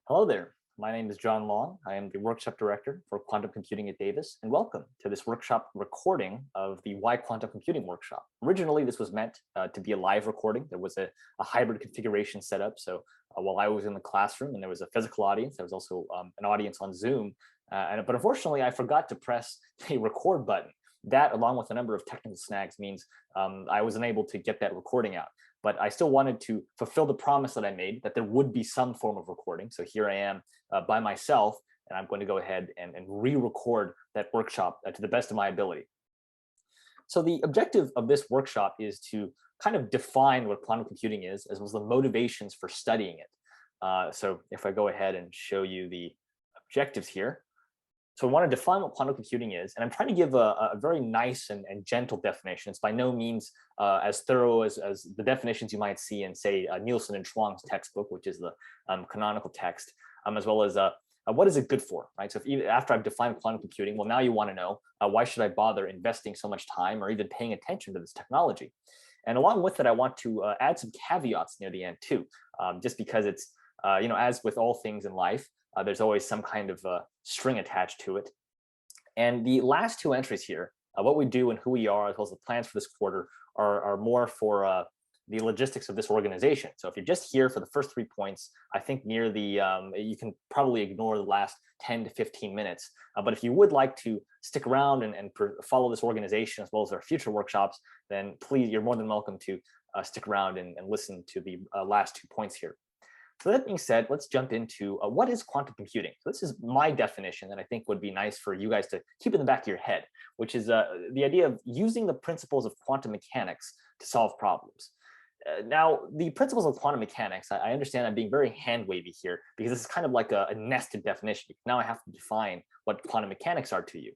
Hello there. My name is John Long. I am the workshop director for quantum computing at Davis, and welcome to this workshop recording of the Why Quantum Computing workshop. Originally, this was meant to be a live recording. There was a hybrid configuration set up. So while I was in the classroom and there was a physical audience, there was also an audience on Zoom. But unfortunately, I forgot to press the record button. That, along with a number of technical snags, means I was unable to get that recording out. But I still wanted to fulfill the promise that I made that there would be some form of recording. So here I am by myself, and I'm going to go ahead and re-record that workshop to the best of my ability. So the objective of this workshop is to kind of define what quantum computing is, as well as the motivations for studying it. So if I go ahead and show you the objectives here. So I want to define what quantum computing is, and I'm trying to give a very nice and gentle definition. It's by no means as thorough as the definitions you might see in, say, Nielsen and Schwang's textbook, which is the canonical text, as well as what is it good for, right? So if after I've defined quantum computing, well, now you want to know why should I bother investing so much time or even paying attention to this technology? And along with it, I want to add some caveats near the end too, just because it's, as with all things in life, there's always some kind of string attached to it. And the last two entries here, what we do and who we are, as well as the plans for this quarter, are more for the logistics of this organization. So if you're just here for the first 3 points, I think near the, you can probably ignore the last 10 to 15 minutes. But if you would like to stick around and follow this organization as well as our future workshops, then please, you're more than welcome to stick around and listen to the last 2 points here. So that being said, let's jump into what is quantum computing. So this is my definition that I think would be nice for you guys to keep in the back of your head, which is the idea of using the principles of quantum mechanics to solve problems. Now, the principles of quantum mechanics, I understand I'm being very hand-wavy here because this is kind of like a nested definition. Now I have to define what quantum mechanics are to you.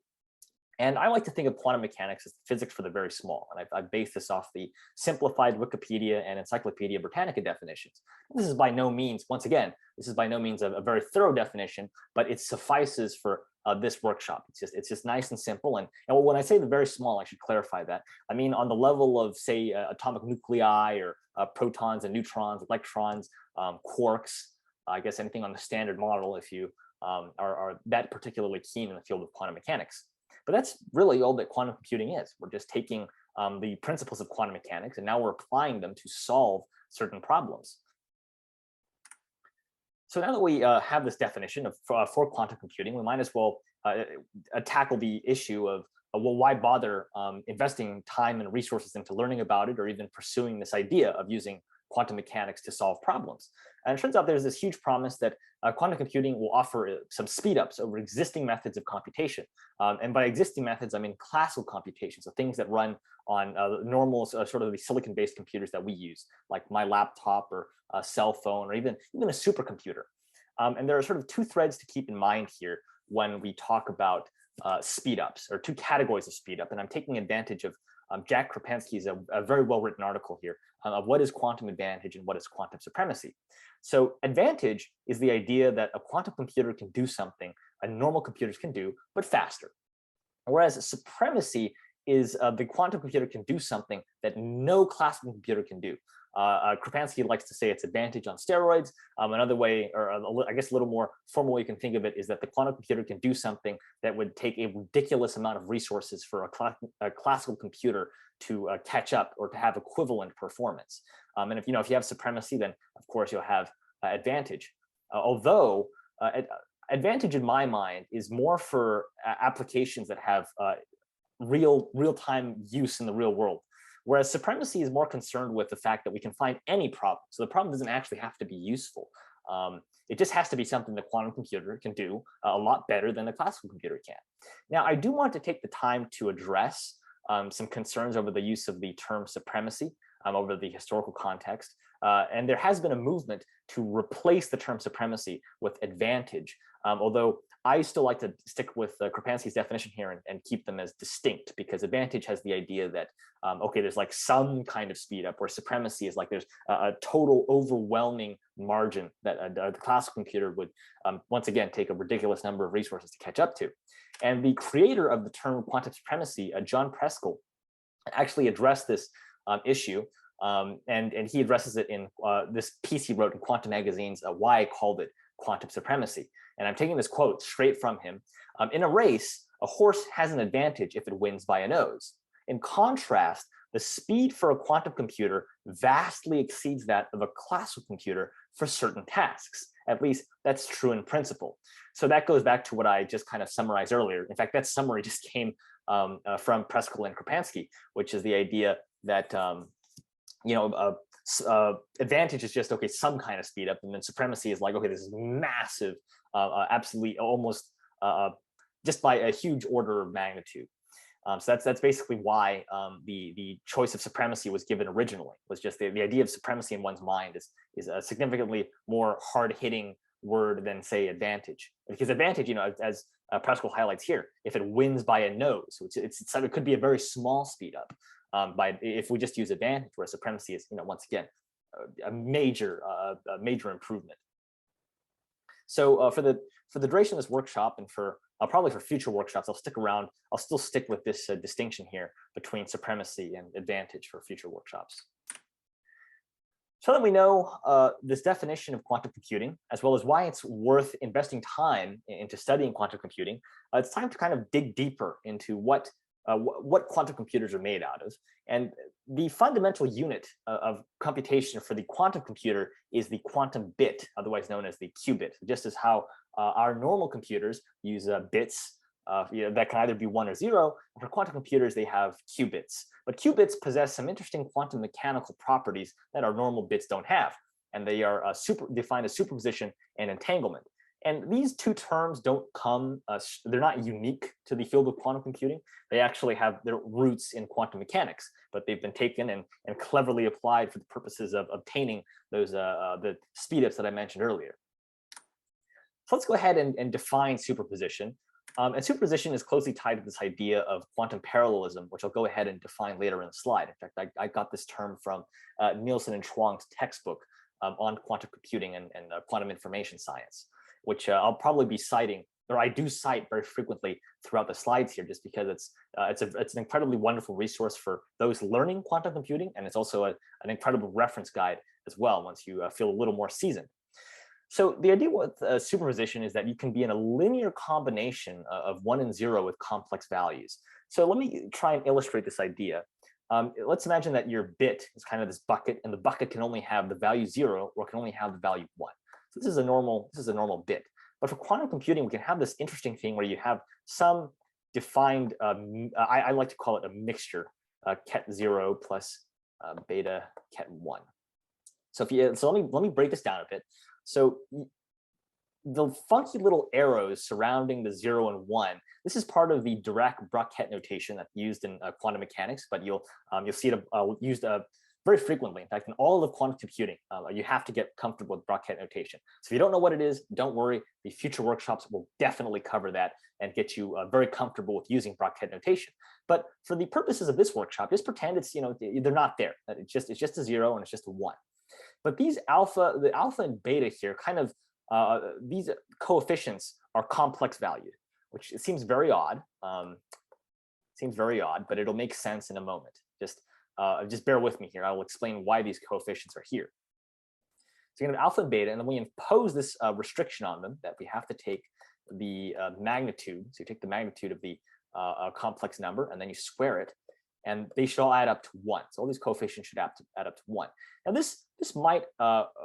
And I like to think of quantum mechanics as physics for the very small. And I've based this off the simplified Wikipedia and Encyclopedia Britannica definitions. This is by no means, once again, this is by no means a very thorough definition, but it suffices for this workshop. It's just nice and simple. And when I say the very small, I should clarify that. I mean, on the level of, say, atomic nuclei or protons and neutrons, electrons, quarks, I guess anything on the standard model if you are that particularly keen in the field of quantum mechanics. But that's really all that quantum computing is. We're just taking the principles of quantum mechanics and now we're applying them to solve certain problems. So now that we have this definition for quantum computing, we might as well tackle the issue of, well, why bother investing time and resources into learning about it or even pursuing this idea of using quantum mechanics to solve problems. And it turns out there's this huge promise that quantum computing will offer some speed ups over existing methods of computation. And by existing methods, I mean classical computation, so things that run on normal sort of the silicon-based computers that we use, like my laptop or a cell phone or even a supercomputer. And there are sort of two threads to keep in mind here when we talk about speed ups, or two categories of speed up. And I'm taking advantage of Jack Kropensky's a very well-written article here of what is quantum advantage and what is quantum supremacy. So advantage is the idea that a quantum computer can do something a normal computers can do, but faster. Whereas supremacy is the quantum computer can do something that no classical computer can do. Kropensky likes to say it's advantage on steroids. Another way, or I guess a little more formal way you can think of it, is that the quantum computer can do something that would take a ridiculous amount of resources for a classical computer to catch up or to have equivalent performance. And if you have supremacy, then of course you'll have advantage. Although advantage in my mind is more for applications that have real-time use in the real world. Whereas supremacy is more concerned with the fact that we can find any problem. So the problem doesn't actually have to be useful. It just has to be something the quantum computer can do a lot better than the classical computer can. Now, I do want to take the time to address some concerns over the use of the term supremacy over the historical context. And there has been a movement to replace the term supremacy with advantage, although I still like to stick with Kropensky's definition here and keep them as distinct, because advantage has the idea that, okay, there's like some kind of speed up, where supremacy is like there's a total overwhelming margin that the classical computer would, once again, take a ridiculous number of resources to catch up to. And the creator of the term quantum supremacy, John Preskill, actually addressed this issue And he addresses it in this piece he wrote in Quantum Magazine's Why I Called It Quantum Supremacy. And I'm taking this quote straight from him. In a race, a horse has an advantage if it wins by a nose. In contrast, the speed for a quantum computer vastly exceeds that of a classical computer for certain tasks. At least that's true in principle. So that goes back to what I just kind of summarized earlier. In fact, that summary just came from Preskel and Kropansky, which is the idea that advantage is just, okay, some kind of speed up, and then supremacy is like, okay, this is massive, absolutely almost just by a huge order of magnitude. So that's basically why the choice of supremacy was given originally, was just the idea of supremacy in one's mind is a significantly more hard-hitting word than, say, advantage. Because advantage, as Preskel highlights here, if it wins by a nose, which it could be a very small speed up, if we just use advantage, where supremacy is, once again, a major improvement. So for the duration of this workshop, and for probably for future workshops, I'll stick around. I'll still stick with this distinction here between supremacy and advantage for future workshops. So that we know this definition of quantum computing, as well as why it's worth investing time into studying quantum computing, it's time to kind of dig deeper into what quantum computers are made out of. And the fundamental unit of computation for the quantum computer is the quantum bit, otherwise known as the qubit, just as how our normal computers use bits that can either be 1 or 0. And for quantum computers, they have qubits. But qubits possess some interesting quantum mechanical properties that our normal bits don't have. And they are defined as superposition and entanglement. And these two terms don't come, they're not unique to the field of quantum computing. They actually have their roots in quantum mechanics, but they've been taken and cleverly applied for the purposes of obtaining those the speedups that I mentioned earlier. So let's go ahead and define superposition. And superposition is closely tied to this idea of quantum parallelism, which I'll go ahead and define later in the slide. In fact, I got this term from Nielsen and Chuang's textbook on quantum computing and quantum information science, which I'll probably be citing, or I do cite very frequently throughout the slides here, just because it's an incredibly wonderful resource for those learning quantum computing, and it's also an incredible reference guide as well once you feel a little more seasoned. So the idea with superposition is that you can be in a linear combination of 1 and 0 with complex values. So let me try and illustrate this idea. Let's imagine that your bit is kind of this bucket, and the bucket can only have the value 0 or can only have the value 1. So this is a normal bit. But for quantum computing, we can have this interesting thing where you have some defined, I like to call it a mixture, ket 0 plus beta ket 1. So let me break this down a bit. So the funky little arrows surrounding the 0 and 1, this is part of the Dirac-Brocket notation that's used in quantum mechanics, but you'll see it used very frequently. In fact, in all of quantum computing, you have to get comfortable with Brocket notation. So if you don't know what it is, don't worry. The future workshops will definitely cover that and get you very comfortable with using Brocket notation. But for the purposes of this workshop, just pretend it's, they're not there. It's just a 0 and it's just a 1. But the alpha and beta here, kind of these coefficients are complex valued, which it seems very odd. But it'll make sense in a moment. Just bear with me here. I will explain why these coefficients are here. So you have alpha and beta, and then we impose this restriction on them that we have to take the magnitude. So you take the magnitude of the complex number, and then you square it, and they should all add up to 1. So all these coefficients should add up to 1. Now this might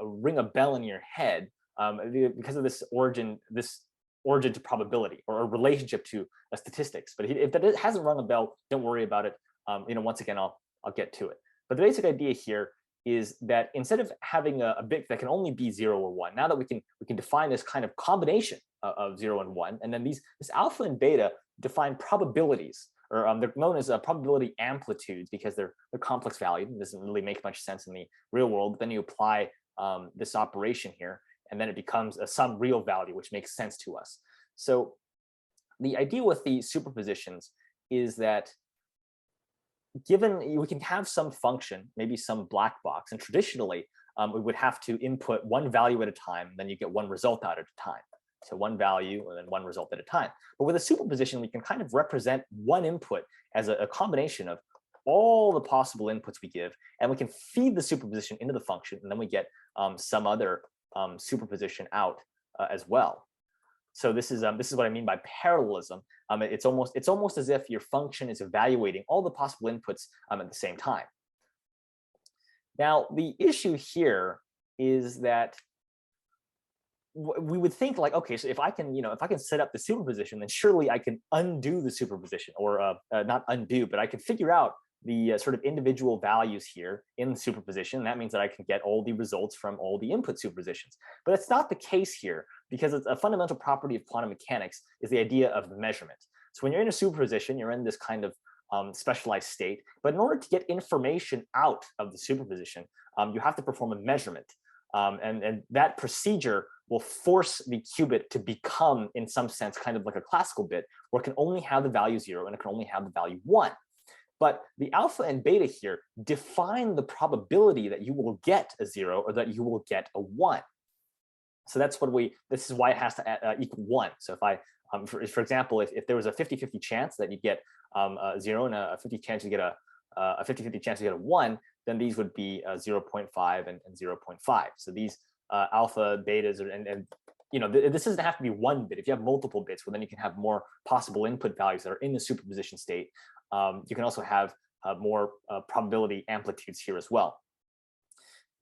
ring a bell in your head because of this origin to probability, or a relationship to statistics. But if that hasn't rung a bell, don't worry about it. Once again, I'll get to it. But the basic idea here is that instead of having a bit that can only be 0 or 1, now that we can define this kind of combination of 0 and 1, and then this alpha and beta define probabilities, or they're known as probability amplitudes because they're complex valued. It doesn't really make much sense in the real world. But then you apply this operation here, and then it becomes some real value, which makes sense to us. So the idea with the superpositions is that given we can have some function, maybe some black box, and traditionally we would have to input one value at a time, and then you get one result out at a time. So one value and then one result at a time. But with a superposition, we can kind of represent one input as a combination of all the possible inputs we give, and we can feed the superposition into the function, and then we get some other superposition out as well. So this is what I mean by parallelism. It's almost as if your function is evaluating all the possible inputs at the same time. Now, the issue here is that we would think like, okay, so if I can set up the superposition, then surely I can undo the superposition, or not undo, but I can figure out the sort of individual values here in the superposition. That means that I can get all the results from all the input superpositions. But that's not the case here, because it's a fundamental property of quantum mechanics is the idea of measurement. So when you're in a superposition, you're in this kind of specialized state. But in order to get information out of the superposition, you have to perform a measurement. And that procedure will force the qubit to become, in some sense, kind of like a classical bit, where it can only have the value 0 and it can only have the value 1. But the alpha and beta here define the probability that you will get a 0 or that you will get a 1. So this is why it has to equal 1. So if I, for example, if there was a 50-50 chance that you get a 0 and a 50 chance you get a 50-50 chance you get a 1, then these would be 0.5 and 0.5. So these alpha, betas, and this doesn't have to be one bit. If you have multiple bits, well, then you can have more possible input values that are in the superposition state. You can also have more probability amplitudes here as well.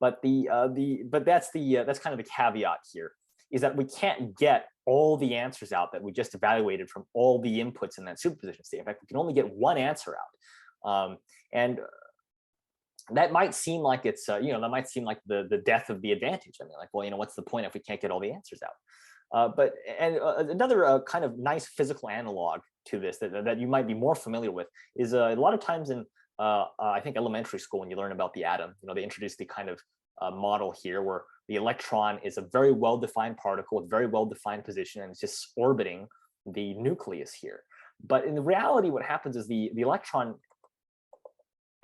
But that's kind of the caveat here, is that we can't get all the answers out that we just evaluated from all the inputs in that superposition state. In fact, we can only get one answer out, and that might seem like it's that might seem like the death of the advantage. I mean, like, well, what's the point if we can't get all the answers out? But another kind of nice physical analog to this that you might be more familiar with is a lot of times in I think elementary school, when you learn about the atom, they introduce the kind of model here where the electron is a very well-defined particle with very well-defined position, and it's just orbiting the nucleus here. But in reality, what happens is the electron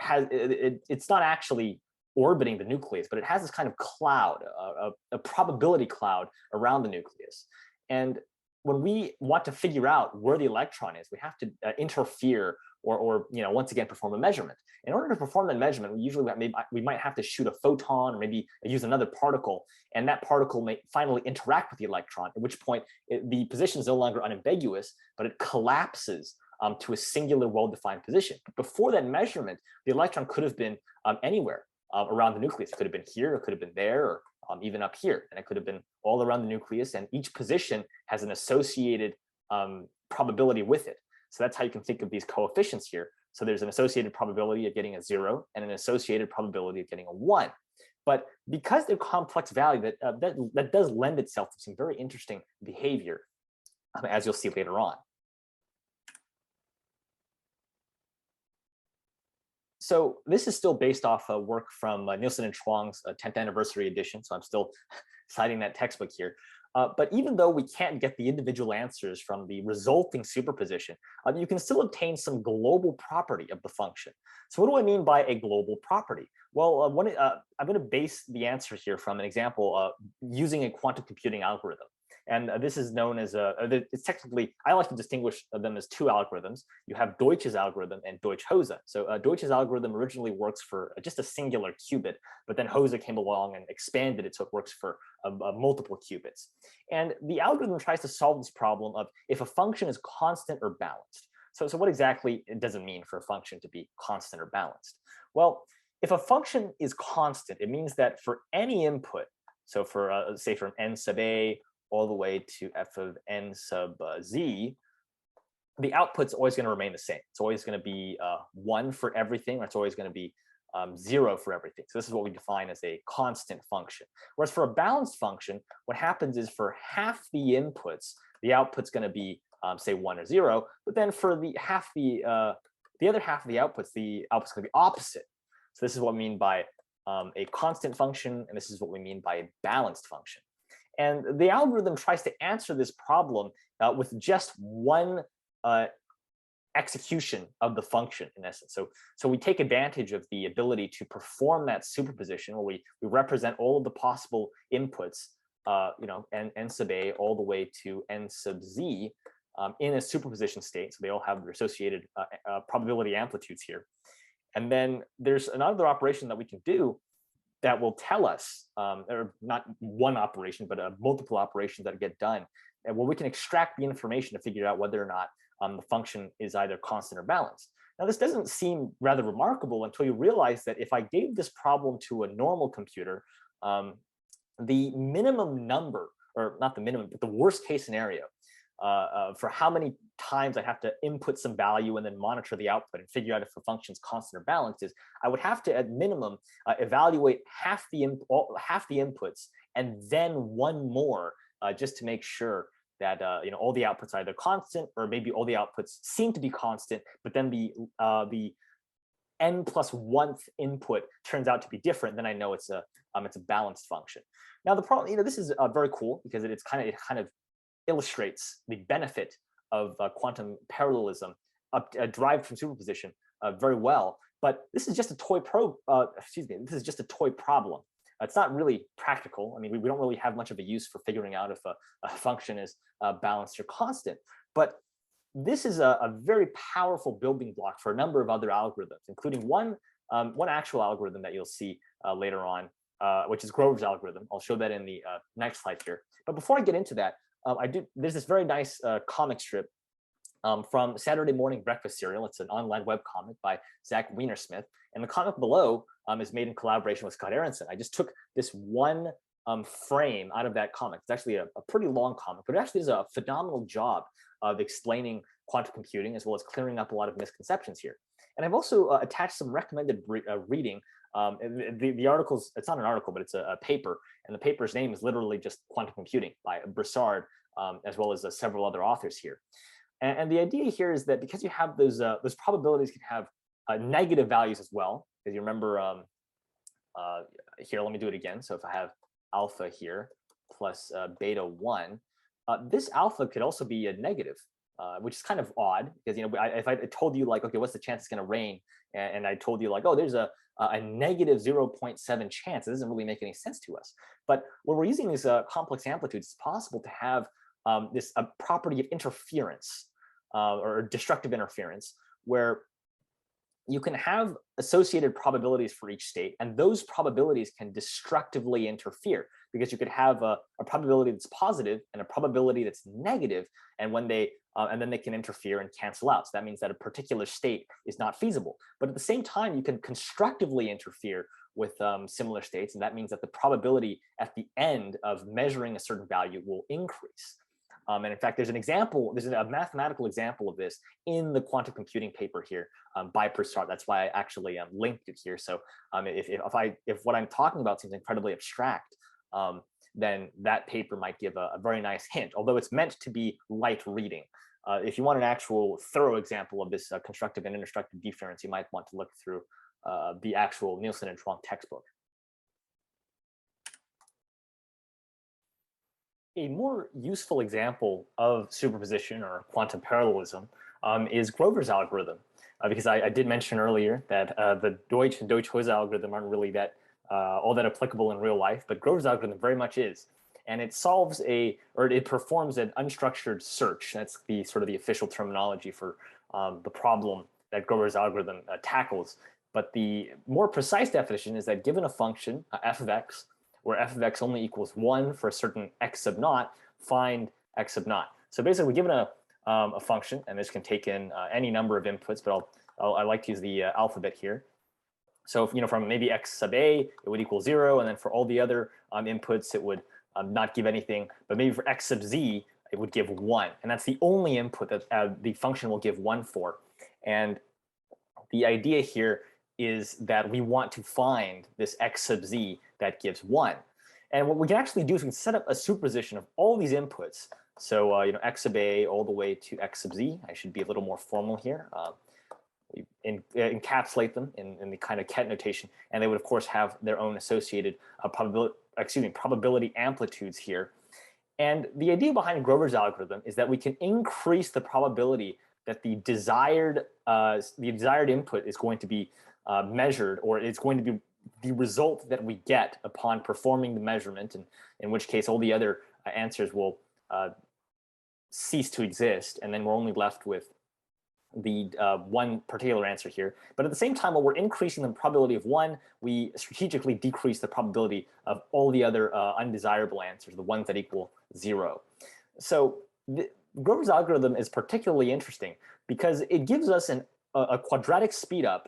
it's not actually orbiting the nucleus, but it has this kind of cloud, a probability cloud around the nucleus. And when we want to figure out where the electron is, we have to interfere or once again perform a measurement. In order to perform that measurement, we might have to shoot a photon or maybe use another particle, and that particle may finally interact with the electron, at which point the position is no longer unambiguous, but it collapses to a singular well-defined position. Before that measurement, the electron could have been anywhere around the nucleus. It could have been here, it could have been there, or even up here, and it could have been all around the nucleus, and each position has an associated probability with it. So that's how you can think of these coefficients here. So there's an associated probability of getting a 0 and an associated probability of getting a 1. But because they're complex value, that does lend itself to some very interesting behavior, as you'll see later on. So this is still based off work from Nielsen and Chuang's 10th anniversary edition. So I'm still citing that textbook here. But even though we can't get the individual answers from the resulting superposition, you can still obtain some global property of the function. So what do I mean by a global property? Well, I'm going to base the answer here from an example using a quantum computing algorithm. And this is known as it's technically, I like to distinguish them as two algorithms. You have Deutsch's algorithm and Deutsch-Hose. So Deutsch's algorithm originally works for just a singular qubit, but then Hose came along and expanded it so it works for multiple qubits. And the algorithm tries to solve this problem of if a function is constant or balanced. So what exactly does it mean for a function to be constant or balanced? Well, if a function is constant, it means that for any input, so for say from n sub a all the way to f of n sub z, the output's always going to remain the same. It's always going to be 1 for everything, or it's always going to be 0 for everything. So this is what we define as a constant function. Whereas for a balanced function, what happens is for half the inputs, the output's going to be say 1 or 0, but then for the other half of the outputs going to be opposite. So this is what we mean by a constant function, and this is what we mean by a balanced function. And the algorithm tries to answer this problem with just one execution of the function, in essence. So we take advantage of the ability to perform that superposition, where we represent all of the possible inputs, n sub a all the way to n sub z in a superposition state. So they all have their associated probability amplitudes here. And then there's another operation that we can do that will tell us, or not one operation, but multiple operations that get done, and where we can extract the information to figure out whether or not the function is either constant or balanced. Now, this doesn't seem rather remarkable until you realize that if I gave this problem to a normal computer, the minimum number, or not the minimum, but the worst case scenario for how many times I have to input some value and then monitor the output and figure out if the function's constant or balanced is I would have to, at minimum, evaluate half the inputs and then one more just to make sure that all the outputs are either constant, or maybe all the outputs seem to be constant, but then the n+1th input turns out to be different. Then I know it's a balanced function. Now the problem, this is very cool because it kind of illustrates the benefit of quantum parallelism derived from superposition very well. But this is just a toy this is just a toy problem. It's not really practical. I mean, we don't really have much of a use for figuring out if a function is balanced or constant. But this is a very powerful building block for a number of other algorithms, including one actual algorithm that you'll see later on, which is Grover's algorithm. I'll show that in the next slide here. But before I get into that, there's this very nice comic strip from Saturday Morning Breakfast Cereal. It's an online web comic by Zach Weinersmith. And the comic below is made in collaboration with Scott Aronson. I just took this one frame out of that comic. It's actually a pretty long comic, but it actually does a phenomenal job of explaining quantum computing as well as clearing up a lot of misconceptions here. And I've also attached some recommended reading. The article's, it's not an article, but it's a paper. And the paper's name is literally just Quantum Computing by Broussard, as well as several other authors here. And the idea here is that because you have those probabilities can have negative values as well. As you remember, here, let me do it again. So if I have alpha here plus beta 1, this alpha could also be a negative, which is kind of odd because, if I told you like, okay, what's the chance it's going to rain? And I told you like, oh, there's a negative 0.7 chance. It doesn't really make any sense to us. But when we're using these complex amplitudes, it's possible to have this property of interference or destructive interference, where you can have associated probabilities for each state, and those probabilities can destructively interfere because you could have a probability that's positive and a probability that's negative, and when they and then they can interfere and cancel out. So that means that a particular state is not feasible. But at the same time, you can constructively interfere with similar states, and that means that the probability at the end of measuring a certain value will increase. And in fact, there's a mathematical example of this in the quantum computing paper here by Broussard. That's why I actually linked it here. So if what I'm talking about seems incredibly abstract, then that paper might give a very nice hint, although it's meant to be light reading. If you want an actual thorough example of this constructive and indestructive difference, you might want to look through the actual Nielsen and Schwann textbook. A more useful example of superposition or quantum parallelism is Grover's algorithm, because I did mention earlier that the Deutsch and Deutsch-Hose algorithm aren't really that all that applicable in real life, but Grover's algorithm very much is. And it it performs an unstructured search. That's the sort of the official terminology for the problem that Grover's algorithm tackles. But the more precise definition is that given a function, f of x, where f of x only equals 1 for a certain x sub naught, find x sub naught. So basically, given a function, and this can take in any number of inputs, but I like to use the alphabet here. So from maybe x sub a, it would equal 0, and then for all the other inputs, it would not give anything. But maybe for x sub z, it would give 1, and that's the only input that the function will give 1 for. And the idea here is that we want to find this x sub z that gives 1. And what we can actually do is we can set up a superposition of all these inputs. So x sub a all the way to x sub z. I should be a little more formal here. We encapsulate them in the kind of ket notation, and they would of course have their own associated probability amplitudes here. And the idea behind Grover's algorithm is that we can increase the probability that the desired input is going to be measured, or it's going to be the result that we get upon performing the measurement, and in which case all the other answers will cease to exist, and then we're only left with the one particular answer here. But at the same time, while we're increasing the probability of one, we strategically decrease the probability of all the other undesirable answers, the ones that equal 0. So Grover's algorithm is particularly interesting because it gives us a quadratic speedup.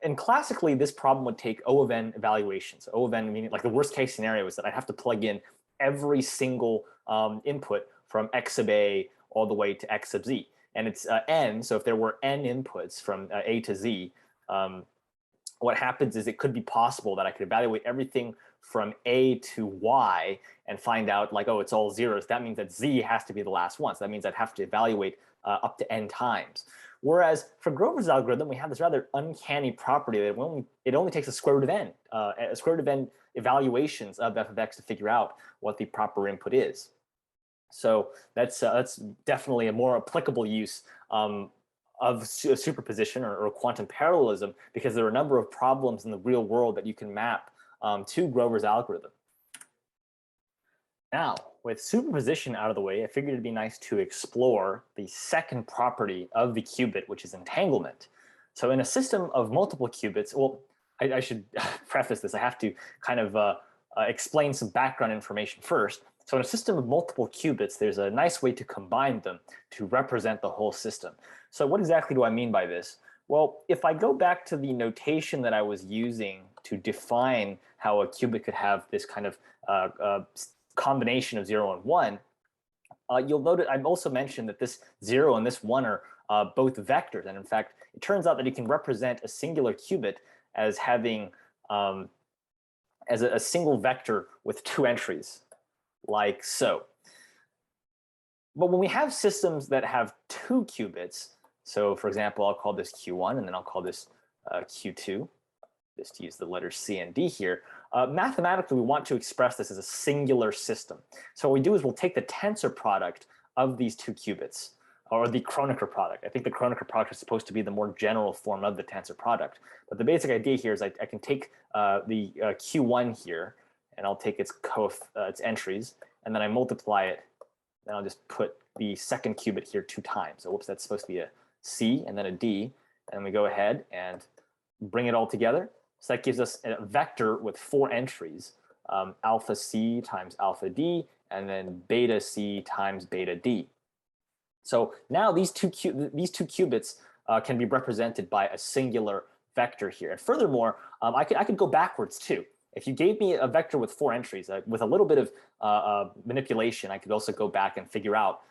And classically, this problem would take O of n evaluations. O of n meaning like the worst case scenario is that I'd have to plug in every single input from x sub a all the way to x sub z. And it's n, so if there were n inputs from a to z, what happens is it could be possible that I could evaluate everything from a to y and find out like, oh, it's all zeros. That means that z has to be the last one. So that means I'd have to evaluate up to n times. Whereas for Grover's algorithm, we have this rather uncanny property that it only takes a square root of n, evaluations of f of x to figure out what the proper input is. So that's definitely a more applicable use of superposition or quantum parallelism, because there are a number of problems in the real world that you can map to Grover's algorithm. Now, with superposition out of the way, I figured it'd be nice to explore the second property of the qubit, which is entanglement. So in a system of multiple qubits, well, I should preface this. I have to kind of explain some background information first. So in a system of multiple qubits, there's a nice way to combine them to represent the whole system. So what exactly do I mean by this? Well, if I go back to the notation that I was using to define how a qubit could have this kind of combination of 0 and 1, you'll notice I've also mentioned that this 0 and this 1 are both vectors. And in fact, it turns out that you can represent a singular qubit as having as a single vector with 2 entries, like so. But when we have systems that have 2 qubits, so for example, I'll call this Q1 and then I'll call this Q2, just to use the letters C and D here, mathematically we want to express this as a singular system. So what we do is we'll take the tensor product of these 2 qubits, or the Kronecker product. I think the Kronecker product is supposed to be the more general form of the tensor product. But the basic idea here is I can take the Q1 here, and I'll take its entries, and then I multiply it, and I'll just put the second qubit here 2 times. So whoops, that's supposed to be a C and then a D, and we go ahead and bring it all together. So that gives us a vector with 4 entries, alpha C times alpha D, and then beta C times beta D. So now these two qubits can be represented by a singular vector here. And furthermore, I could go backwards too. If you gave me a vector with 4 entries, with a little bit of manipulation, I could also go back and figure out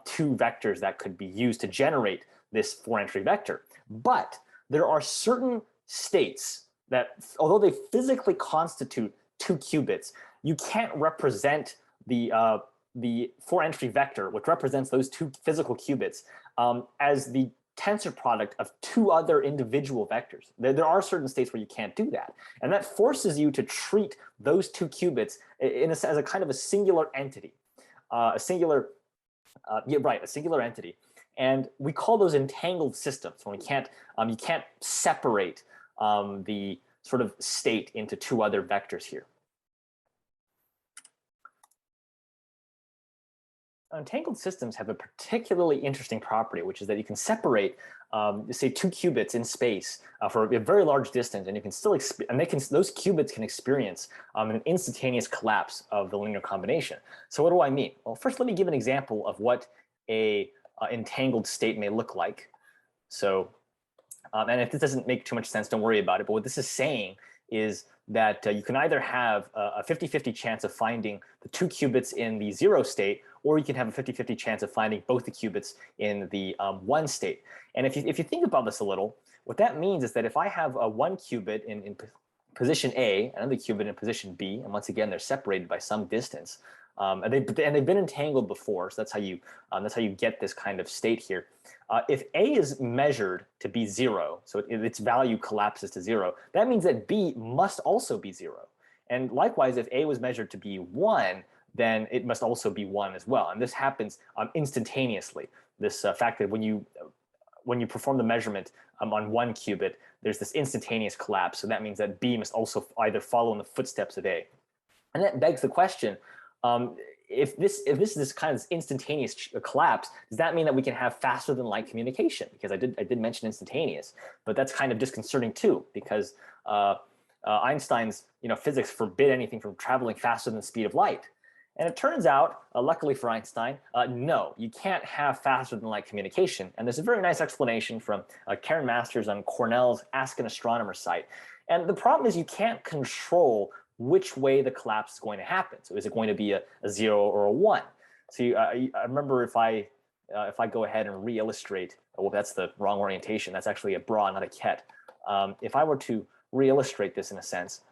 2 vectors that could be used to generate this 4-entry vector. But there are certain states that, although they physically constitute 2 qubits, you can't represent the 4-entry vector, which represents those 2 physical qubits, as the tensor product of 2 other individual vectors. There are certain states where you can't do that. And that forces you to treat those 2 qubits as a kind of a singular entity, a singular entity. And we call those entangled systems when you can't separate the sort of state into 2 other vectors here. Entangled systems have a particularly interesting property, which is that you can separate, say, 2 qubits in space for a very large distance, and you can still those qubits can experience an instantaneous collapse of the linear combination. So what do I mean? Well, first, let me give an example of what a entangled state may look like. So, and if this doesn't make too much sense, don't worry about it. But what this is saying is that you can either have a 50-50 chance of finding the 2 qubits in the 0 state, or you can have a 50-50 chance of finding both the qubits in the 1 state. And if you think about this a little, what that means is that if I have a 1 qubit in position A, another qubit in position B, and once again they're separated by some distance, and they've been entangled before, so that's how you get this kind of state here. If A is measured to be 0, so its value collapses to 0, that means that B must also be 0. And likewise, if A was measured to be 1, then it must also be 1 as well. And this happens instantaneously. This fact that when you perform the measurement on 1 qubit, there's this instantaneous collapse. So that means that B must also either follow in the footsteps of A. And that begs the question, if this kind of instantaneous collapse, does that mean that we can have faster than light communication? Because I did mention instantaneous, but that's kind of disconcerting too, because Einstein's physics forbid anything from traveling faster than the speed of light. And it turns out, luckily for Einstein, no, you can't have faster than light communication. And there's a very nice explanation from Karen Masters on Cornell's Ask an Astronomer site. And the problem is you can't control which way the collapse is going to happen. So is it going to be a 0 or a 1? So I remember if I go ahead and re-illustrate, well, that's the wrong orientation. That's actually a bra, not a ket. If I were to re-illustrate this in a sense,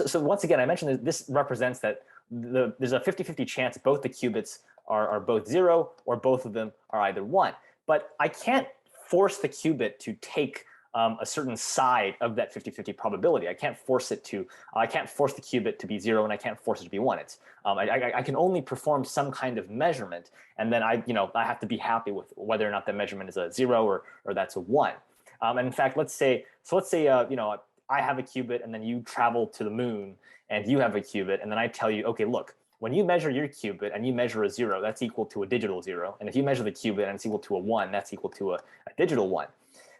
so once again, I mentioned that this represents that there's a 50-50 chance both the qubits are both 0 or both of them are either 1. But I can't force the qubit to take a certain side of that 50-50 probability. I can't force the qubit to be 0 and I can't force it to be 1. It's I can only perform some kind of measurement, and then I have to be happy with whether or not that measurement is a 0 or that's a 1. And in fact, let's say I have a qubit and then you travel to the moon and you have a qubit, and then I tell you, okay, look, when you measure your qubit and you measure a 0, that's equal to a digital 0. And if you measure the qubit and it's equal to a 1, that's equal to a digital 1.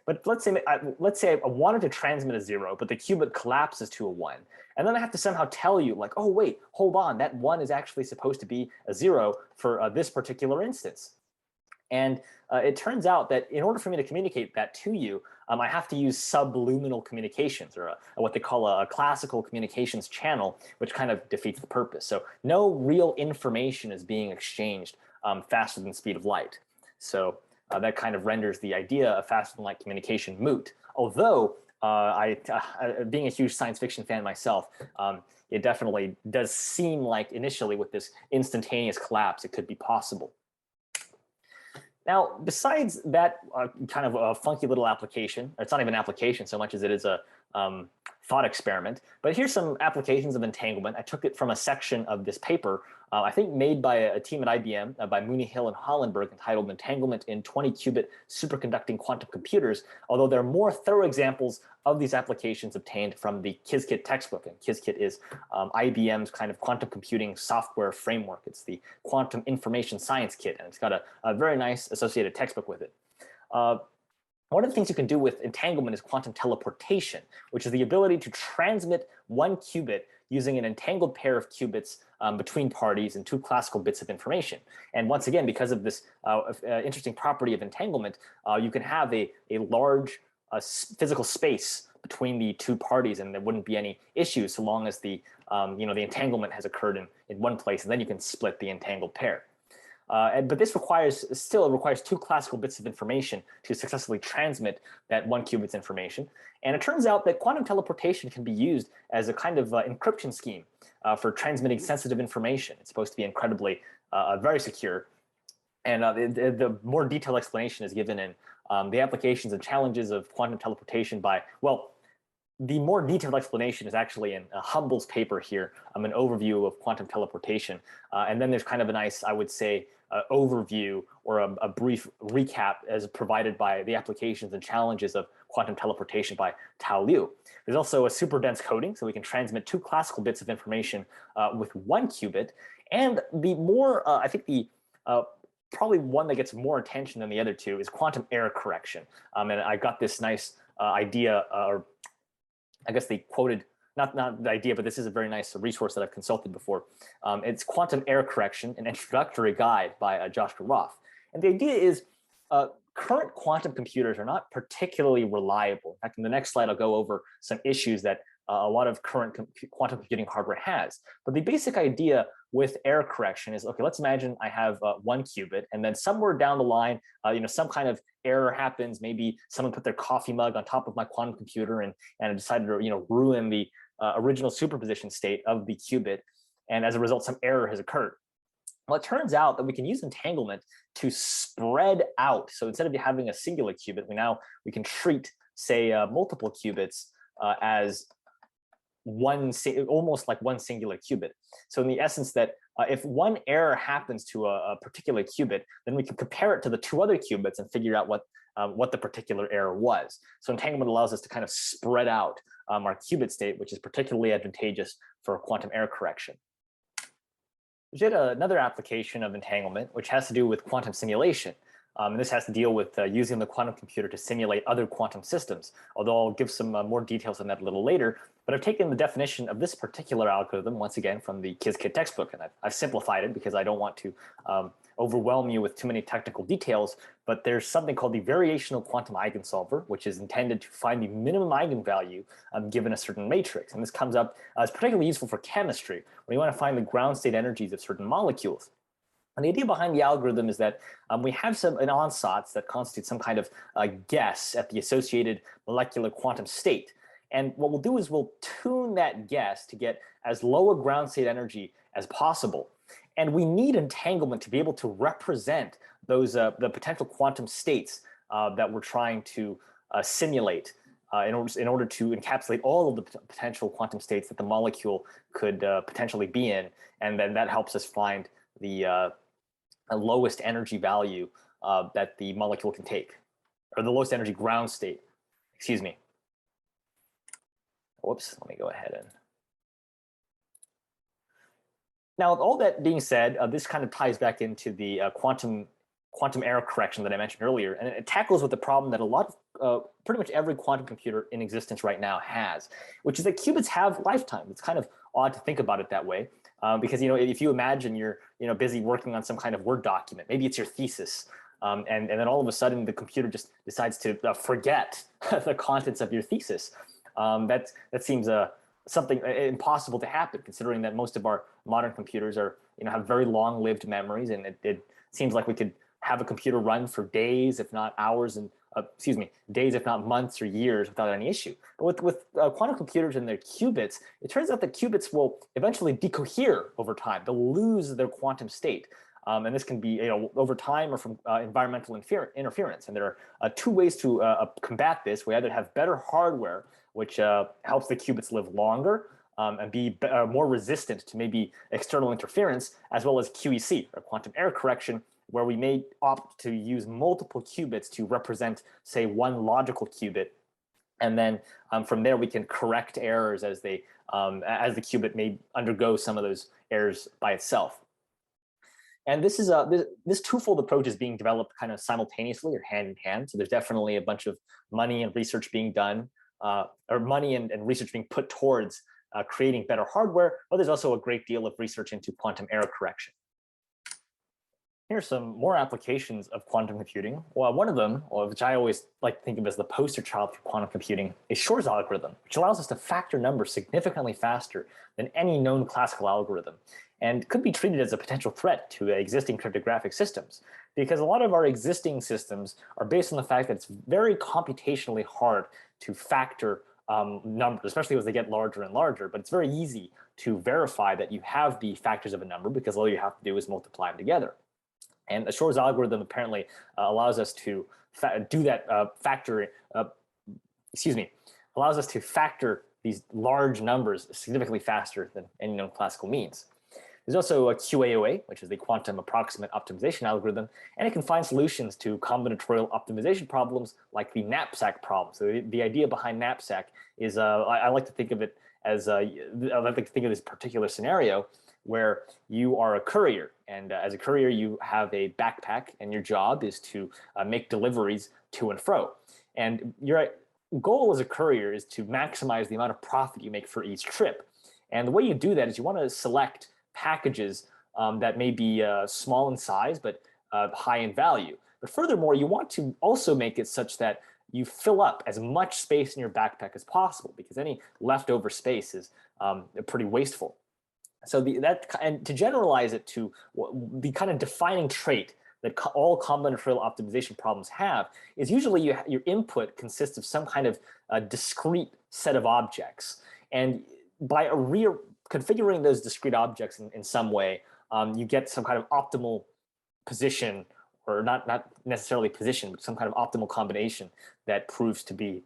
But let's say I wanted to transmit a 0, but the qubit collapses to a 1. And then I have to somehow tell you, like, oh, wait, hold on, that 1 is actually supposed to be a 0 for this particular instance. And it turns out that in order for me to communicate that to you, I have to use subluminal communications, or what they call a classical communications channel, which kind of defeats the purpose. So no real information is being exchanged faster than the speed of light. So that kind of renders the idea of faster than light communication moot. Although, being a huge science fiction fan myself, it definitely does seem like initially with this instantaneous collapse, it could be possible. Now, besides that kind of a funky little application, it's not even an application so much as it is a thought experiment, but here's some applications of entanglement. I took it from a section of this paper, I think made by a team at IBM, by Mooney, Hill, and Hollenberg, entitled Entanglement in 20-qubit superconducting quantum computers, although there are more thorough examples of these applications obtained from the Qiskit textbook. And Qiskit is IBM's kind of quantum computing software framework. It's the Quantum Information Science Kit, and it's got a very nice associated textbook with it. One of the things you can do with entanglement is quantum teleportation, which is the ability to transmit one qubit using an entangled pair of qubits between parties and two classical bits of information. And once again, because of this interesting property of entanglement, you can have a large physical space between the two parties, and there wouldn't be any issues so long as the the entanglement has occurred in one place, and then you can split the entangled pair. But this requires two classical bits of information to successfully transmit that one qubit's information. And it turns out that quantum teleportation can be used as a kind of encryption scheme for transmitting sensitive information. It's supposed to be incredibly very secure. And the more detailed explanation is given in the applications and challenges of quantum teleportation by, well, the more detailed explanation is actually in Humble's paper here, an overview of quantum teleportation. And then there's kind of a nice, I would say, overview or a brief recap as provided by the applications and challenges of quantum teleportation by Tao Liu. There's also a super dense coding, so we can transmit two classical bits of information with one qubit. And the more, I think the probably one that gets more attention than the other two is quantum error correction. And I got this nice idea, or I guess they quoted, not the idea, but this is a very nice resource that I've consulted before. It's Quantum Error Correction, an introductory guide by Joshua Roth. And the idea is current quantum computers are not particularly reliable. In fact, in the next slide, I'll go over some issues that a lot of current quantum computing hardware has. But the basic idea with error correction is, okay, let's imagine I have one qubit, and then somewhere down the line, some kind of error happens. Maybe someone put their coffee mug on top of my quantum computer and decided to ruin the original superposition state of the qubit. And as a result, some error has occurred. Well, it turns out that we can use entanglement to spread out. So instead of having a singular qubit, we can treat, say, multiple qubits as almost like one singular qubit. So in the essence that if one error happens to a particular qubit, then we can compare it to the two other qubits and figure out what the particular error was. So entanglement allows us to kind of spread out our qubit state, which is particularly advantageous for quantum error correction. There's yet another application of entanglement, which has to do with quantum simulation. And this has to deal with using the quantum computer to simulate other quantum systems, although I'll give some more details on that a little later. But I've taken the definition of this particular algorithm, once again, from the Qiskit textbook, and I've simplified it because I don't want to overwhelm you with too many technical details. But there's something called the variational quantum eigensolver, which is intended to find the minimum eigenvalue given a certain matrix. And this comes up as particularly useful for chemistry, when you want to find the ground state energies of certain molecules. And the idea behind the algorithm is that we have an ansatz that constitutes some kind of guess at the associated molecular quantum state. And what we'll do is we'll tune that guess to get as low a ground state energy as possible. And we need entanglement to be able to represent those the potential quantum states that we're trying to simulate in order to encapsulate all of the potential quantum states that the molecule could potentially be in. And then that helps us find the lowest energy value that the molecule can take, or the lowest energy ground state, excuse me. Whoops, let me go ahead and. Now, with all that being said, this kind of ties back into the quantum error correction that I mentioned earlier, and it tackles with the problem that a lot of pretty much every quantum computer in existence right now has, which is that qubits have lifetime. It's kind of odd to think about it that way, because if you imagine you're busy working on some kind of Word document, maybe it's your thesis, and then all of a sudden the computer just decides to forget the contents of your thesis. That seems something impossible to happen, considering that most of our modern computers are have very long-lived memories, and it seems like we could have a computer run for days, if not hours, and days, if not months or years without any issue. But with quantum computers and their qubits, it turns out that qubits will eventually decohere over time. They'll lose their quantum state. And this can be over time or from environmental interference. And there are two ways to combat this. We either have better hardware, which helps the qubits live longer and be more resistant to maybe external interference, as well as QEC, or quantum error correction, where we may opt to use multiple qubits to represent, say, one logical qubit. And then from there, we can correct errors as the qubit may undergo some of those errors by itself. And this is this twofold approach is being developed kind of simultaneously or hand in hand. So there's definitely a bunch of money and research being done, or money and research being put towards creating better hardware, but there's also a great deal of research into quantum error correction. Here are some more applications of quantum computing. Well, one of them, which I always like to think of as the poster child for quantum computing, is Shor's algorithm, which allows us to factor numbers significantly faster than any known classical algorithm, and could be treated as a potential threat to existing cryptographic systems, because a lot of our existing systems are based on the fact that it's very computationally hard to factor numbers, especially as they get larger and larger, but it's very easy to verify that you have the factors of a number because all you have to do is multiply them together. And Shor's algorithm apparently allows us to do that allows us to factor these large numbers significantly faster than any known classical means. There's also a QAOA, which is the quantum approximate optimization algorithm, and it can find solutions to combinatorial optimization problems like the knapsack problem. So the idea behind knapsack is, I like to think of it as, I like to think of this particular scenario where you are a courier, and as a courier you have a backpack, and your job is to make deliveries to and fro. And your goal as a courier is to maximize the amount of profit you make for each trip. And the way you do that is you want to select packages that may be small in size but high in value. But furthermore, you want to also make it such that you fill up as much space in your backpack as possible, because any leftover space is pretty wasteful. So and to generalize it to the kind of defining trait that all combinatorial optimization problems have is usually your input consists of some kind of discrete set of objects. And by configuring those discrete objects in some way, you get some kind of optimal position, or not necessarily position, but some kind of optimal combination that proves to be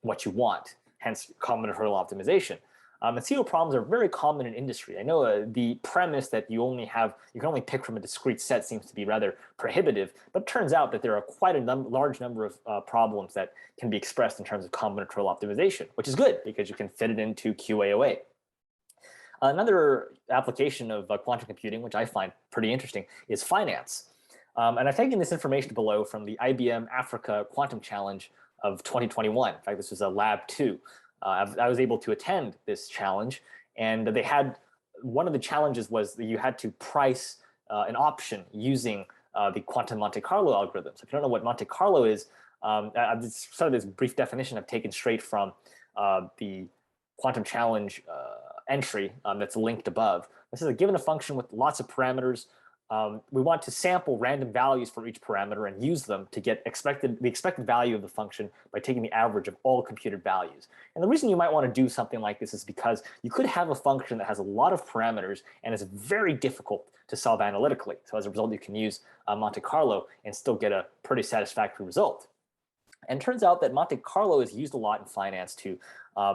what you want, hence combinatorial optimization. And CO problems are very common in industry. I know the premise that you can only pick from a discrete set seems to be rather prohibitive, but it turns out that there are quite a large number of problems that can be expressed in terms of combinatorial optimization, which is good because you can fit it into QAOA. Another application of quantum computing, which I find pretty interesting, is finance. And I've taken this information below from the IBM Africa Quantum Challenge of 2021. In fact, this was a lab 2. I was able to attend this challenge, and they had one of the challenges was that you had to price an option using the quantum Monte Carlo algorithm. So if you don't know what Monte Carlo is, sort of this brief definition I've taken straight from the quantum challenge entry that's linked above. This is given a function with lots of parameters. We want to sample random values for each parameter and use them to get the expected value of the function by taking the average of all computed values. And the reason you might want to do something like this is because you could have a function that has a lot of parameters and is very difficult to solve analytically. So as a result, you can use Monte Carlo and still get a pretty satisfactory result. And it turns out that Monte Carlo is used a lot in finance to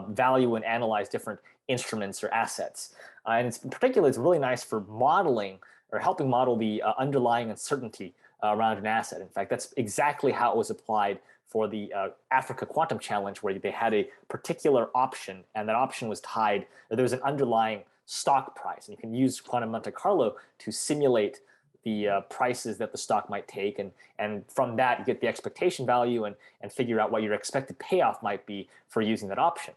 value and analyze different instruments or assets. And in particular, it's really nice for modeling or helping model the underlying uncertainty around an asset. In fact, that's exactly how it was applied for the Africa Quantum Challenge, where they had a particular option, and that option was tied, there was an underlying stock price. And you can use quantum Monte Carlo to simulate the prices that the stock might take, and from that you get the expectation value and figure out what your expected payoff might be for using that option.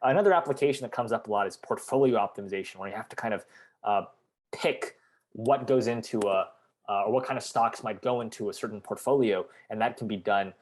Another application that comes up a lot is portfolio optimization, where you have to kind of pick what goes into or what kind of stocks might go into a certain portfolio, and that can be done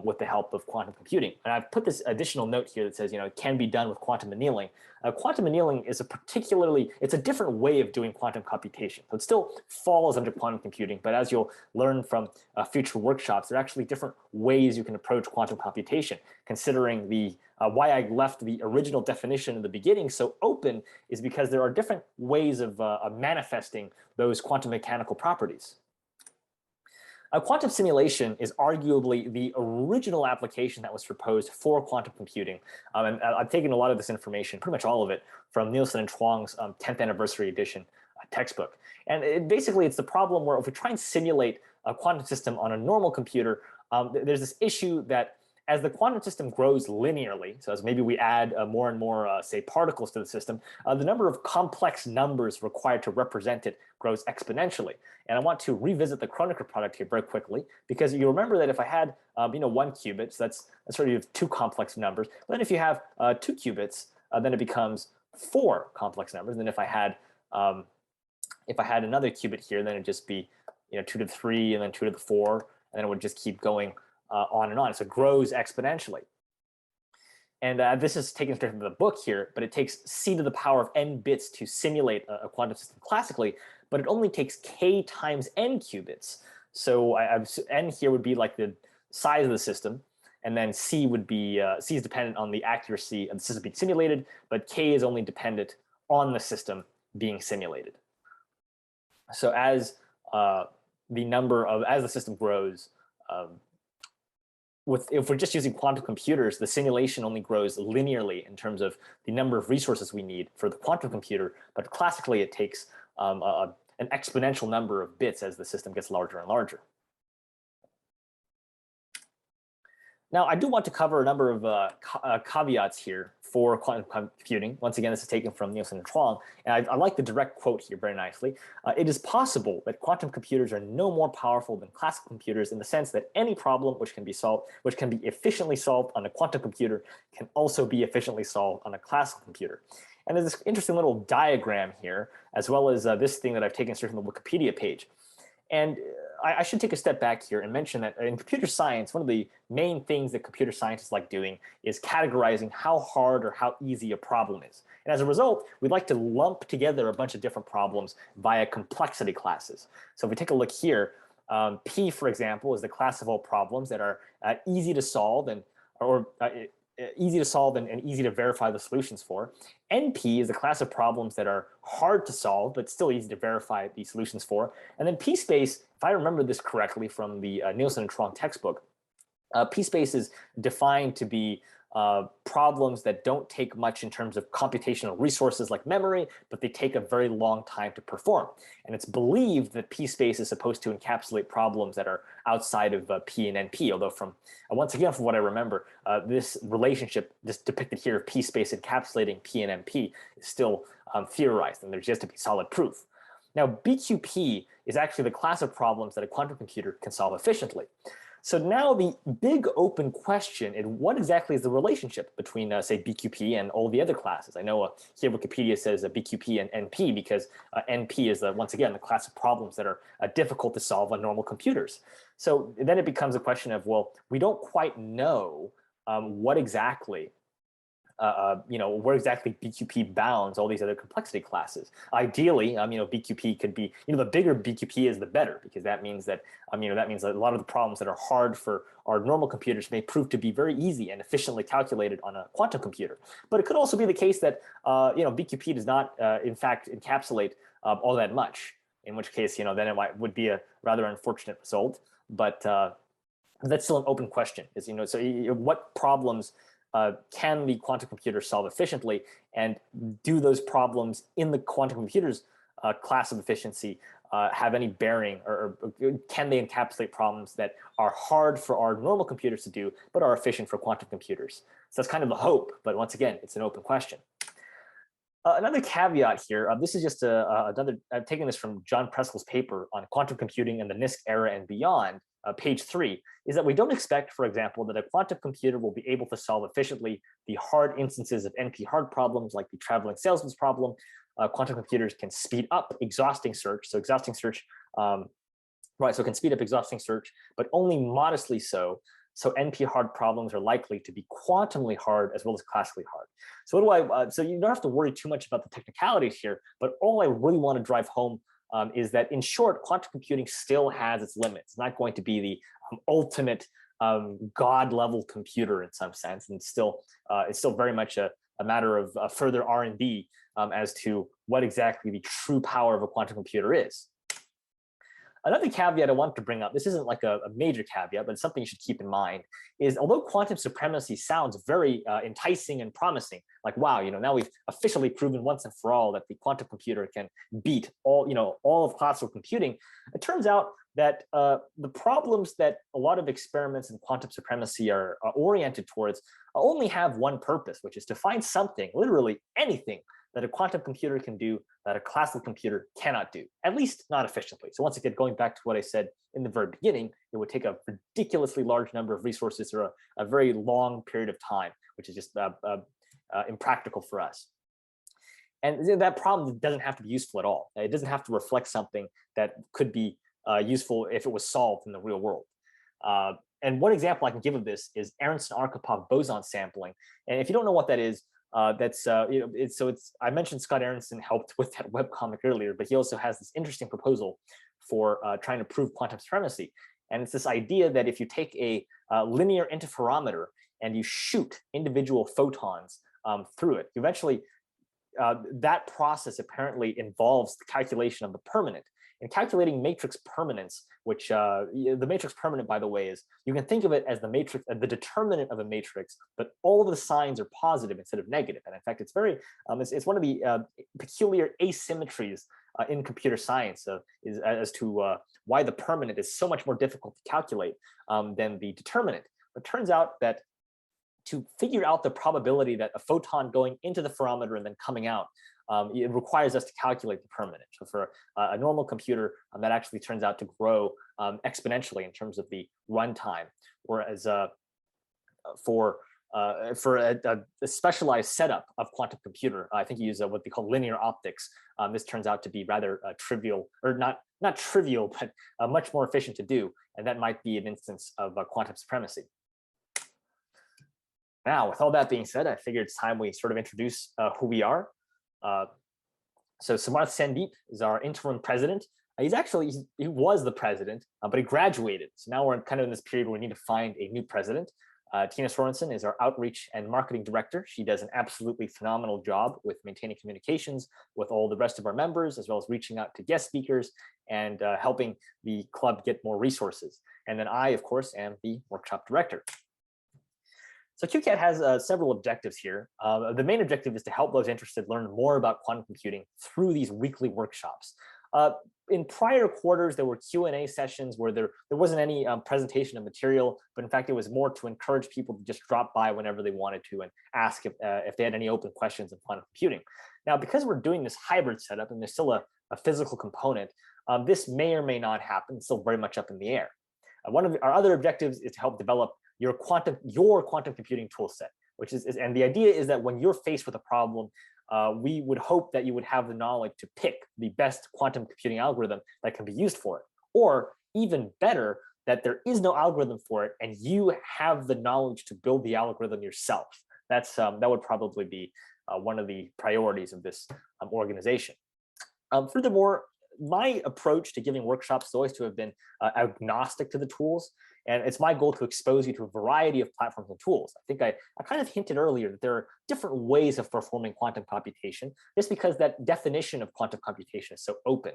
with the help of quantum computing. And I've put this additional note here that says, it can be done with quantum annealing. Quantum annealing is it's a different way of doing quantum computation. So it still falls under quantum computing, but as you'll learn from future workshops, there are actually different ways you can approach quantum computation. Considering why I left the original definition in the beginning so open is because there are different ways of manifesting those quantum mechanical properties. Quantum simulation is arguably the original application that was proposed for quantum computing. And I've taken a lot of this information, pretty much all of it, from Nielsen and Chuang's 10th anniversary edition textbook. And it's the problem where if we try and simulate a quantum system on a normal computer, there's this issue that as the quantum system grows linearly, so as maybe we add more and more, say, particles to the system, the number of complex numbers required to represent it grows exponentially. And I want to revisit the Kronecker product here very quickly, because you remember that if I had 1 qubit, so that's sort of 2 complex numbers. But then if you have 2 qubits, then it becomes 4 complex numbers. And then if I had another qubit here, then it'd just be 2 to the 3 and then 2 to the 4, and then it would just keep going on and on. So it grows exponentially. And this is taken straight from the book here, but it takes c to the power of n bits to simulate a quantum system classically, but it only takes k times n qubits. So n here would be like the size of the system, and then c is dependent on the accuracy of the system being simulated, but k is only dependent on the system being simulated. So as the system grows, if we're just using quantum computers, the simulation only grows linearly in terms of the number of resources we need for the quantum computer, but classically it takes an exponential number of bits as the system gets larger and larger. Now, I do want to cover a number of caveats here for quantum computing. Once again, this is taken from Nielsen and Chuang, and I like the direct quote here very nicely. It is possible that quantum computers are no more powerful than classical computers in the sense that any problem which can be efficiently solved on a quantum computer can also be efficiently solved on a classical computer. And there's this interesting little diagram here, as well as this thing that I've taken straight from the Wikipedia page. And I should take a step back here and mention that in computer science, one of the main things that computer scientists like doing is categorizing how hard or how easy a problem is. And as a result, we'd like to lump together a bunch of different problems via complexity classes. So if we take a look here, P, for example, is the class of all problems that are easy to solve and easy to verify the solutions for. NP is a class of problems that are hard to solve, but still easy to verify the solutions for. And then P-space, if I remember this correctly from the Nielsen and Chuang textbook, P-space is defined to be problems that don't take much in terms of computational resources like memory, but they take a very long time to perform. And it's believed that P space is supposed to encapsulate problems that are outside of P and NP, although from, once again, from what I remember, this relationship, this depicted here of P space encapsulating P and NP is still theorized, and there's yet to be solid proof. Now, BQP is actually the class of problems that a quantum computer can solve efficiently. So now the big open question is, what exactly is the relationship between, say, BQP and all the other classes? I know here Wikipedia says BQP and NP because NP is, once again, the class of problems that are difficult to solve on normal computers. So then it becomes a question of, well, we don't quite know what exactly where exactly BQP bounds all these other complexity classes. Ideally, BQP could be, the bigger BQP is, the better, because that means that, that means that a lot of the problems that are hard for our normal computers may prove to be very easy and efficiently calculated on a quantum computer. But it could also be the case that, BQP does not, in fact, encapsulate all that much, in which case, then it would be a rather unfortunate result. But that's still an open question. Is, so what problems can the quantum computer solve efficiently, and do those problems in the quantum computer's class of efficiency have any bearing, or can they encapsulate problems that are hard for our normal computers to do but are efficient for quantum computers? So that's kind of the hope, but once again, it's an open question. Another caveat here, this is just another, I'm taking this from John Preskel's paper on quantum computing in the NISQ era and beyond, page 3, is that we don't expect, for example, that a quantum computer will be able to solve efficiently the hard instances of NP hard problems like the traveling salesman's problem. Quantum computers can speed up exhausting search. So exhausting search, so it can speed up exhausting search, but only modestly so. So NP hard problems are likely to be quantumly hard as well as classically hard. So so you don't have to worry too much about the technicalities here, but all I really want to drive home is that, in short, quantum computing still has its limits. It's not going to be the ultimate God-level computer in some sense, and it's still very much a matter of further R&D as to what exactly the true power of a quantum computer is. Another caveat I want to bring up, this isn't like a major caveat, but it's something you should keep in mind, is although quantum supremacy sounds very enticing and promising, like, wow, now we've officially proven once and for all that the quantum computer can beat all of classical computing, it turns out that the problems that a lot of experiments in quantum supremacy are oriented towards only have one purpose, which is to find something, literally anything, that a quantum computer can do that a classical computer cannot do, at least not efficiently. So once again, going back to what I said in the very beginning, it would take a ridiculously large number of resources or a very long period of time, which is just impractical for us. And that problem doesn't have to be useful at all. It doesn't have to reflect something that could be useful if it was solved in the real world. And one example I can give of this is Aronson-Arkhipov boson sampling. And if you don't know what that is, I mentioned Scott Aronson helped with that webcomic earlier, but he also has this interesting proposal for trying to prove quantum supremacy. And it's this idea that if you take a linear interferometer and you shoot individual photons through it, eventually that process apparently involves the calculation of the permanent. In calculating matrix permanence, which the matrix permanent, by the way, is, you can think of it as the matrix, the determinant of a matrix, but all of the signs are positive instead of negative. And in fact, it's very, it's one of the peculiar asymmetries in computer science is as to why the permanent is so much more difficult to calculate than the determinant. It turns out that to figure out the probability that a photon going into the ferrometer and then coming out, it requires us to calculate the permanent. So for a normal computer, that actually turns out to grow exponentially in terms of the runtime. Whereas for a specialized setup of quantum computer, I think you use what they call linear optics. This turns out to be rather trivial, or not trivial, but much more efficient to do. And that might be an instance of quantum supremacy. Now, with all that being said, I figured it's time we sort of introduce who we are. So Samarth Sandeep is our interim president. He was the president, but he graduated. So now we're kind of in this period where we need to find a new president. Tina Sorensen is our outreach and marketing director. She does an absolutely phenomenal job with maintaining communications with all the rest of our members, as well as reaching out to guest speakers and helping the club get more resources. And then I, of course, am the workshop director. So QCAT has several objectives here. The main objective is to help those interested learn more about quantum computing through these weekly workshops. In prior quarters, there were Q&A sessions where there wasn't any presentation of material, but in fact, it was more to encourage people to just drop by whenever they wanted to and ask if they had any open questions in quantum computing. Now, because we're doing this hybrid setup and there's still a physical component, this may or may not happen. It's still very much up in the air. One of our other objectives is to help develop your quantum computing tool set, and the idea is that when you're faced with a problem, we would hope that you would have the knowledge to pick the best quantum computing algorithm that can be used for it, or even better, that there is no algorithm for it and you have the knowledge to build the algorithm yourself. That would probably be one of the priorities of this organization. Furthermore, my approach to giving workshops is always to have been agnostic to the tools. And it's my goal to expose you to a variety of platforms and tools. I think I kind of hinted earlier that there are different ways of performing quantum computation, just because that definition of quantum computation is so open.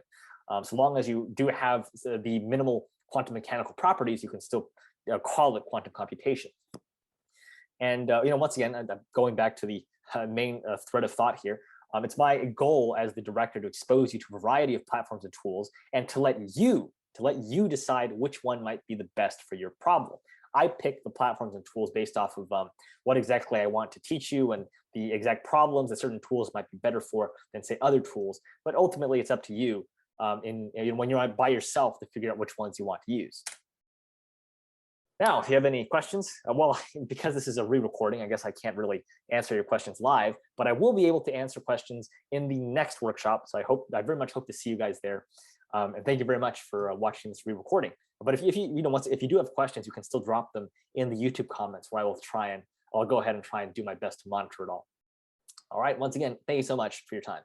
So long as you do have the minimal quantum mechanical properties, you can still call it quantum computation. And once again, I'm going back to the main thread of thought here. It's my goal as the director to expose you to a variety of platforms and tools, and to let you decide which one might be the best for your problem. I pick the platforms and tools based off of what exactly I want to teach you and the exact problems that certain tools might be better for than, say, other tools. But ultimately, it's up to you when you're by yourself to figure out which ones you want to use. Now, if you have any questions, well, because this is a re-recording, I guess I can't really answer your questions live, but I will be able to answer questions in the next workshop. So I very much hope to see you guys there. And thank you very much for watching this re-recording. But if you do have questions, you can still drop them in the YouTube comments, where I'll go ahead and try and do my best to monitor it all. All right, once again, thank you so much for your time.